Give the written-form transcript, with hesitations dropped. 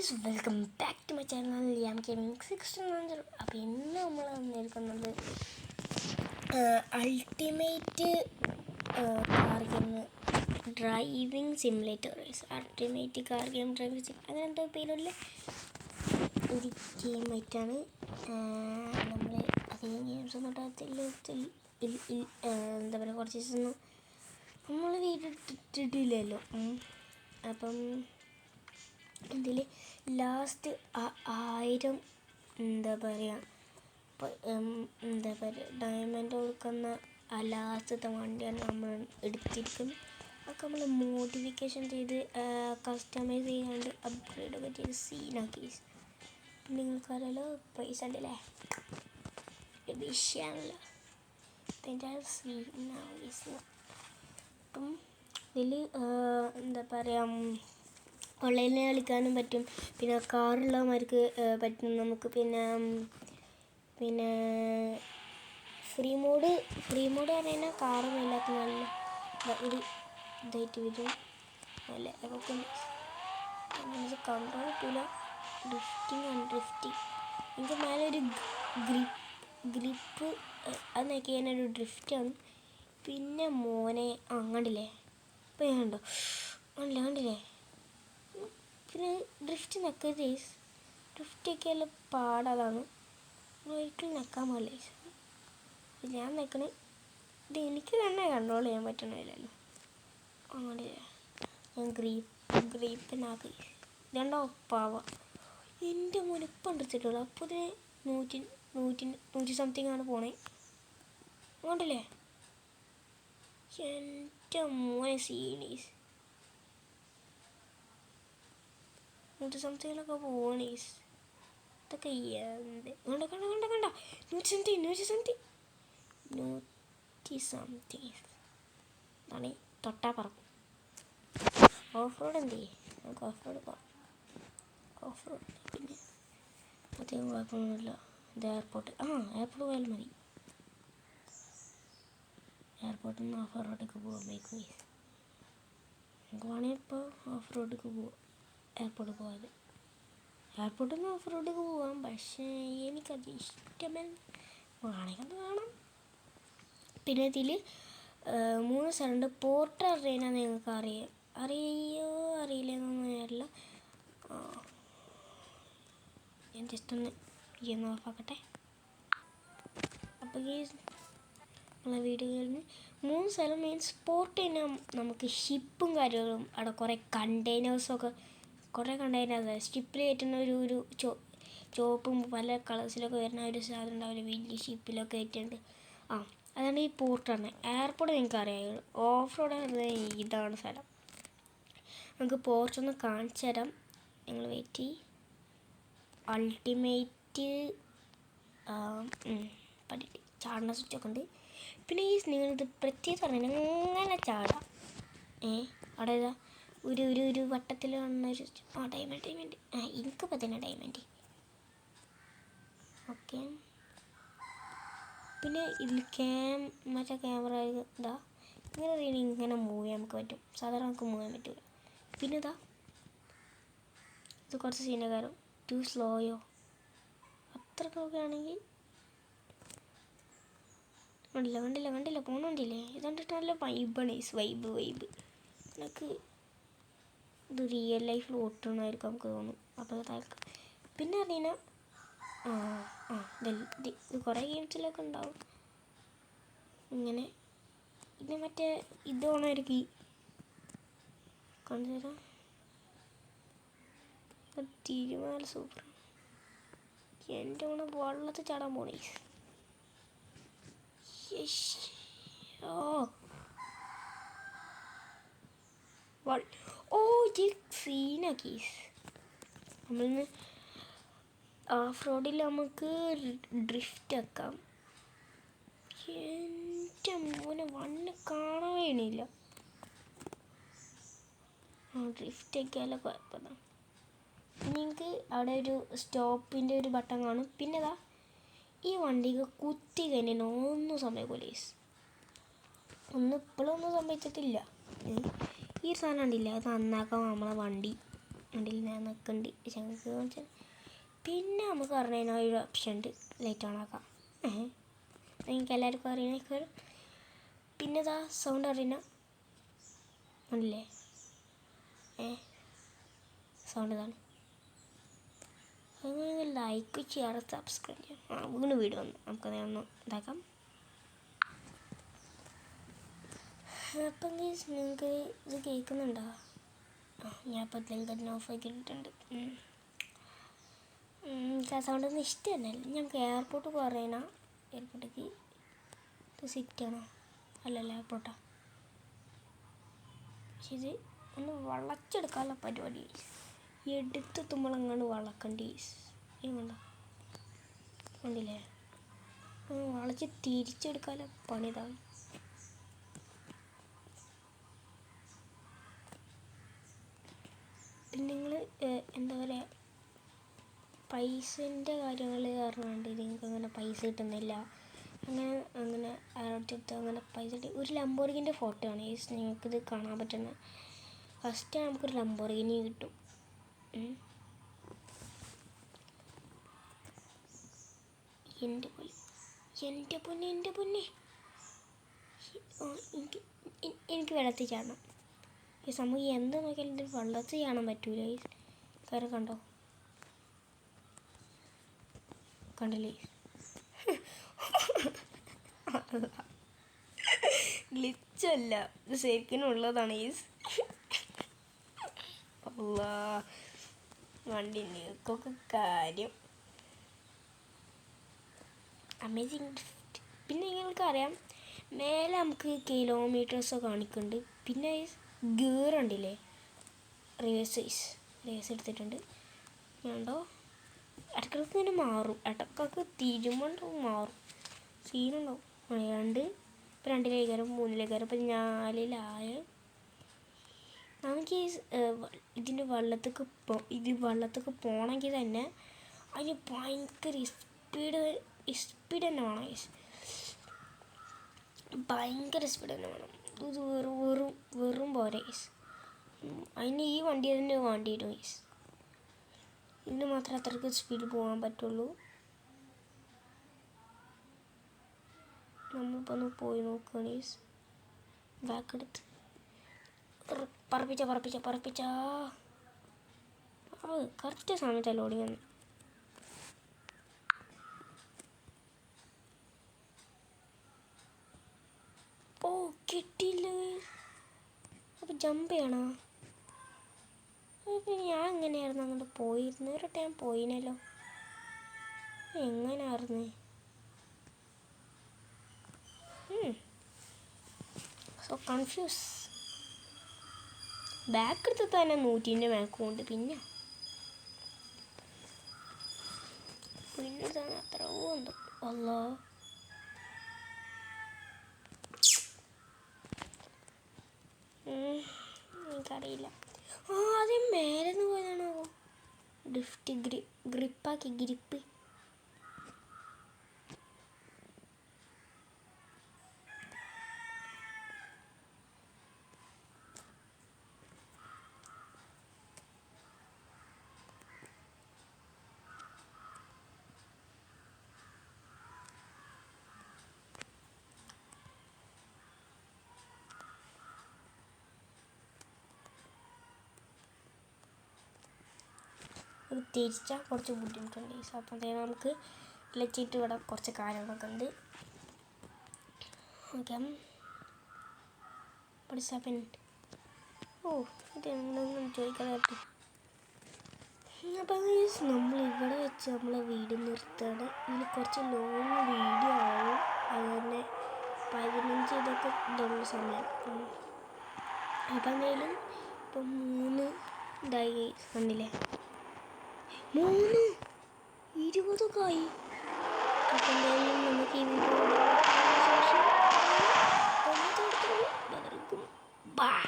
Guys welcome back to my channel യാം gaming 16. അപ്പോൾ ഇന്ന് നമ്മൾ വന്നിരിക്കുന്നത് ultimate car game driving simulator ultimate car game driving അങ്ങനെ എന്തോ പേരുള്ള ഒരു ഗെയിമായിട്ടാണ് നമ്മൾ അതേ ഗെയിംസ് ഒന്നും എന്താ പറയുക കുറച്ച് ദിവസമൊന്നും നമ്മൾ വീഡിയോ ഇട്ടിട്ടില്ലല്ലോ. അപ്പം ഇതിൽ ലാസ്റ്റ് 1000 എന്താ പറയുക ഡയമണ്ട് കൊടുക്കുന്ന ആ ലാസ്റ്റത്തെ വണ്ടിയാണ് നമ്മൾ എടുത്തിരിക്കുന്നത്. അതൊക്കെ നമ്മൾ മോഡിഫിക്കേഷൻ ചെയ്ത് കസ്റ്റമൈസ് ചെയ്യാണ്ട് അപ്ഗ്രേഡ് ഒക്കെ ചെയ്ത് സീനാക്കി. നിങ്ങൾക്കറിയാലോ പൈസ ഉണ്ടല്ലേ വിഷയമാണല്ലോ. അപ്പം ഇതിൽ എന്താ പറയുക ഓൺലൈനിൽ കളിക്കാനും പറ്റും. പിന്നെ കാറുള്ളവന്മാർക്ക് പറ്റും. നമുക്ക് പിന്നെ ഫ്രീ മോഡ് പറഞ്ഞാൽ കാറൊന്നും ഇല്ലാത്ത നല്ല ഒരു ഇതായിട്ട് വരും. നല്ല നമുക്ക് കൺട്രോൾ കിട്ടില്ല. ഡ്രിഫ്റ്റിംഗ് എനിക്ക് മേലെ ഒരു ഗ്രിപ്പ് അത് നോക്കി കഴിഞ്ഞാൽ ഒരു ഡ്രിഫ്റ്റാണ്. പിന്നെ മോനെ കണ്ടില്ലേ ഇപ്പം ഞാൻ കണ്ടില്ലേ പിന്നെ ഡ്രിഫ്റ്റ് നിൽക്കുക ഡ്രിഫ്റ്റൊക്കെ നല്ല പാടതാണ്. ഒരിക്കലും നിൽക്കാൻ പാടില്ല. ഞാൻ നിൽക്കണേ ഇത് എനിക്ക് തന്നെ കൺട്രോൾ ചെയ്യാൻ പറ്റണില്ലല്ലോ. അങ്ങനെ ഞാൻ ഗ്രീപ്പിനാക്കി ഇതുണ്ടോ പാവ എൻ്റെ മുനിപ്പം എടുത്തിട്ടുള്ളൂ. അപ്പോൾ ഇതിന് 100 സംതിങ് ആണ് പോണേ. കണ്ടില്ലേ എൻ്റെ മോനെ സീനീസ് 100 സംതിങ്ങിലൊക്കെ പോണീസ്. ഇതൊക്കെ കണ്ട 100 സംതിങ് അതാണ് തൊട്ടാ പറക്കും. ഓഫ് റോഡ് എന്ത് ചെയ്യും? നമുക്ക് ഓഫ് റോഡ് പോകാം. ഓഫ് റോഡ് പിന്നെ അധികം കുഴപ്പമൊന്നുമില്ല. ഇത് എയർപോർട്ട് പോയാലും മതി. എയർപോർട്ടിൽ നിന്ന് ഓഫ് റോഡിലേക്ക് പോകാം. ബൈക്ക് വൈസ് നമുക്ക് വേണമെങ്കിൽ ഇപ്പോൾ ഓഫ് റോഡിലേക്ക് പോവാം. എയർപോർട്ടിൽ നിന്ന് ഓഫ് റോഡിലേക്ക് പോവാം. പക്ഷേ എനിക്കത് ഇഷ്ടമല്ല. വേണമെങ്കിൽ അത് വേണം. പിന്നെ ഇതിൽ 3 സ്ഥലമുണ്ട്. പോർട്ട് അറിയാൻ നിങ്ങൾക്ക് അറിയില്ലെന്നൊന്നും അറിയില്ല. ഞാൻ ജസ്റ്റ് ഒന്ന് ഓഫാക്കട്ടെ. അപ്പോൾ ഈ നമ്മളെ വീഡിയോയിൽ 3 സ്ഥലം മീൻസ് പോർട്ട് തന്നെ നമുക്ക് ഷിപ്പും കാര്യങ്ങളും അവിടെ കുറേ കണ്ടെയ്നേഴ്സൊക്കെ ഷിപ്പിൽ കയറ്റുന്ന ഒരു ചുവപ്പും പല കളേഴ്സിലൊക്കെ വരുന്ന ഒരു സാധനം ഉണ്ടാവില്ല. വലിയ ഷിപ്പിലൊക്കെ കയറ്റുന്നുണ്ട്. അതാണ് ഈ പോർട്ടാണ്. എയർപോർട്ട് നിങ്ങൾക്ക് അറിയാം. ഓഫ് റോഡ് ഇതാണ് സ്ഥലം. നമുക്ക് പോർട്ടൊന്ന് കാണിച്ചു തരാം. നിങ്ങൾ വെയിറ്റ് ചെയ്യും. അൾട്ടിമേറ്റ് പഠിട്ട് ചാടുന്ന സ്വിച്ചൊക്കെ ഉണ്ട്. പിന്നെ ഈ നിങ്ങളിത് പ്രത്യേകിച്ച് പറഞ്ഞാൽ അങ്ങനെ ചാടാം. അവിടെ ഏതാ ഒരു വട്ടത്തിൽ കാണുന്ന ഒരു ഡയമണ്ട് എനിക്കിപ്പോൾ തന്നെ ഡയമണ്ട്. ഓക്കെ. പിന്നെ ഇതിൽ മറ്റേ ക്യാമറ ഇതാ ഇങ്ങനെ മൂവ് ചെയ്യാൻ നമുക്ക് പറ്റും. സാധാരണ നമുക്ക് മൂവ് ചെയ്യാൻ പറ്റില്ല. പിന്നെ ഇത് കുറച്ച് സീനകാരം ടു സ്ലോയോ അത്രക്കൊക്കെ ആണെങ്കിൽ കണ്ടില്ല പോകുന്നുണ്ടില്ലേ. ഇത് കണ്ടിട്ട് നല്ല വൈബാണ്. വൈബ് എനിക്ക് ഇത് റിയൽ ലൈഫിൽ ഓട്ടണമായിരിക്കും നമുക്ക് തോന്നും. അപ്പോൾ പിന്നെ അറിയാം ഇത് കുറേ ഗെയിംസിലൊക്കെ ഉണ്ടാവും ഇങ്ങനെ. പിന്നെ മറ്റേ ഇത് ഓണായിരിക്കും കണ്ടുതരാം. തീരുമാനം സൂപ്പർ. എൻ്റെ ഓണം വെള്ളത്തിൽ ചാടാൻ പോണേ. സീനാക്കി നമ്മളിന്ന് ഓഫ് റോഡിൽ നമുക്ക് ഡ്രിഫ്റ്റ് ആക്കാം. എൻ്റെ മോനെ വണ്ണ് കാണാൻ വേണിയില്ല. ഡ്രിഫ്റ്റ് ആക്കിയാലോ കുഴപ്പമില്ല. നിങ്ങൾക്ക് അവിടെ ഒരു സ്റ്റോപ്പിൻ്റെ ഒരു ബട്ടൺ കാണും. പിന്നെ ഈ വണ്ടിക്ക് കുത്തി കഴിഞ്ഞാൽ ഒന്നും സംഭവിക്കില്ല. ഇപ്പോഴൊന്നും സംഭവിച്ചിട്ടില്ല. ഈ സാധനം ഉണ്ടില്ല അത് നന്നാക്കാൻ നമ്മളെ വണ്ടി വണ്ടിയിൽ ഞാൻ നിൽക്കുന്നുണ്ട് ഞങ്ങൾക്ക് കാണിച്ചാൽ. പിന്നെ നമുക്ക് പറഞ്ഞു കഴിഞ്ഞാൽ ഒരു ഓപ്ഷൻ ഉണ്ട്, ലൈറ്റ് ഓൺ ആക്കാം. നിങ്ങൾക്ക് എല്ലാവർക്കും അറിയണേക്കാൾ. പിന്നെ ഇതാ സൗണ്ട് അറിയണ ഉണ്ടല്ലേ, സൗണ്ട് ഇതാണ്. അങ്ങനെ ലൈക്ക് ചെയ്യാറ് സബ്സ്ക്രൈബ് ചെയ്യാം. വീണ്ടും വീഡിയോ വന്നു, നമുക്കത് ഒന്ന് ഇതാക്കാം. അപ്പം നിങ്ങൾക്ക് ഇത് കേൾക്കുന്നുണ്ടോ? ഞാൻ ഇപ്പോൾ ഇതിലേക്ക് ഓഫ് ആക്കിയിട്ടുണ്ട്. എനിക്ക് ആ സൗണ്ടൊന്നും ഇഷ്ടമല്ല. ഞങ്ങൾക്ക് എയർപോർട്ട് പറയണ എയർപോർട്ടേക്ക് ഇത് സിറ്റാണോ? അല്ലല്ല എയർപോർട്ടാണ്. പക്ഷെ ഇത് ഒന്ന് വളച്ചെടുക്കാനുള്ള പരിപാടി. എടുത്തെത്തുമ്പോഴെങ്ങാണ്ട് വളക്കണ്ടി വേണ്ട, കണ്ടില്ലേ? വളച്ച് തിരിച്ചെടുക്കാനുള്ള പണിതാണ്. പിന്നെ നിങ്ങൾ എന്താ പറയുക, പൈസേൻ്റെ കാര്യങ്ങൾ കാരണമുണ്ട് നിങ്ങൾക്ക് അങ്ങനെ പൈസ കിട്ടുന്നില്ല. അങ്ങനെ ആരോടുത്ത് അങ്ങനെ പൈസ കിട്ടി. ഒരു ലംബോർഗിൻ്റെ ഫോട്ടോ ആണ് നിങ്ങൾക്കിത് കാണാൻ പറ്റുന്നത്. ഫസ്റ്റ് നമുക്കൊരു ലംബോർഗിനി കിട്ടും. എൻ്റെ പൊന്നെ എനിക്ക് വെള്ളത്തിൽ ചാടണം. ഈ സംഭവം എന്ത് നോക്കിയാലും ഇത് വെള്ളത്തിൽ ചാടാൻ പറ്റൂല. ഈ കാര്യം കണ്ടില്ലേ? ഗ്ലിച്ചല്ല, ഇത് ശരിക്കിനുള്ളതാണ്. ഈ വണ്ടി നിങ്ങൾക്കൊക്കെ കാര്യം അമേസിങ് ഗിഫ്റ്റ്. പിന്നെ നിങ്ങൾക്കറിയാം മേലെ നമുക്ക് കിലോമീറ്റേഴ്സ് കാണിക്കുന്നുണ്ട്. പിന്നെ ഗിയർ ഉണ്ടല്ലേ, റിവേഴ്സ് എടുത്തിട്ടുണ്ട്. വേണ്ടോ ഇടയ്ക്കിടയ്ക്ക് ഇങ്ങനെ മാറും, ഇടയ്ക്കൊക്കെ തിരുമുണ്ടാവും, മാറും, സീനുണ്ടാവും. 2 ഇപ്പോൾ 2 3 ഇപ്പം 4 നമുക്ക് ഇതിൻ്റെ വെള്ളത്തേക്ക് പോകണമെങ്കിൽ തന്നെ അതിന് ഭയങ്കര സ്പീഡ് തന്നെ വേണം. ഭയങ്കര സ്പീഡ് തന്നെ വേണം. ഇത് വെറും പോരെ. അതിന് ഈ വണ്ടി തന്നെ വേണ്ടി വരും. ഇതിന് മാത്രമേ അത്രയ്ക്ക് സ്പീഡ് പോകാൻ പറ്റുള്ളൂ. നമ്മളിപ്പോൾ ഒന്ന് പോയി നോക്കുകയാണ്. ബാക്ക് എടുത്ത് പറപ്പിച്ച കറക്റ്റ് സമയത്ത് ലോഡിങ് വന്നു. ഓ കിട്ടിയില്ല. അപ്പോൾ ജമ്പ് ചെയ്യണോ? പിന്നെ ഞാൻ എങ്ങനെയായിരുന്നു അങ്ങോട്ട് പോയിരുന്നു? ഒരു ടൈം പോയിനല്ലോ, എങ്ങനെയായിരുന്നു? So confuse. ബാക്ക് എടുത്ത് തന്നെ 100ൻ്റെ ബാക്കുണ്ട്. പിന്നെ അത്രയോ എന്തോ അല്ലോ. എനിക്കറിയില്ല. അതേ മേലെന്ന് പോയതാണോ? ഗ്രിപ്പ്. തിരിച്ചാൽ കുറച്ച് ബുദ്ധിമുട്ടുണ്ട്. അപ്പം നമുക്ക് ലച്ചിട്ട് ഇവിടെ കുറച്ച് കാര്യങ്ങളൊക്കെ ഉണ്ട്. ഓക്കെ, ഇത് എന്തെങ്കിലും ചോദിക്കാതെ പറ്റും. അപ്പം നമ്മളിവിടെ വെച്ച് നമ്മളെ വീഡിയോ നിർത്തുകയാണ്. ഇതിൽ കുറച്ച് ലോങ് വീഡിയോ ആവും. അതുതന്നെ 15 ഇതൊക്കെ ഇതുള്ള സമയം. അപ്പം എന്തായാലും ഇപ്പം 3 ഇതായി വന്നില്ലേ, 3:20 ആയി. അപ്പം എന്തായാലും നമുക്ക് ഈ വീഡിയോ ബൈ.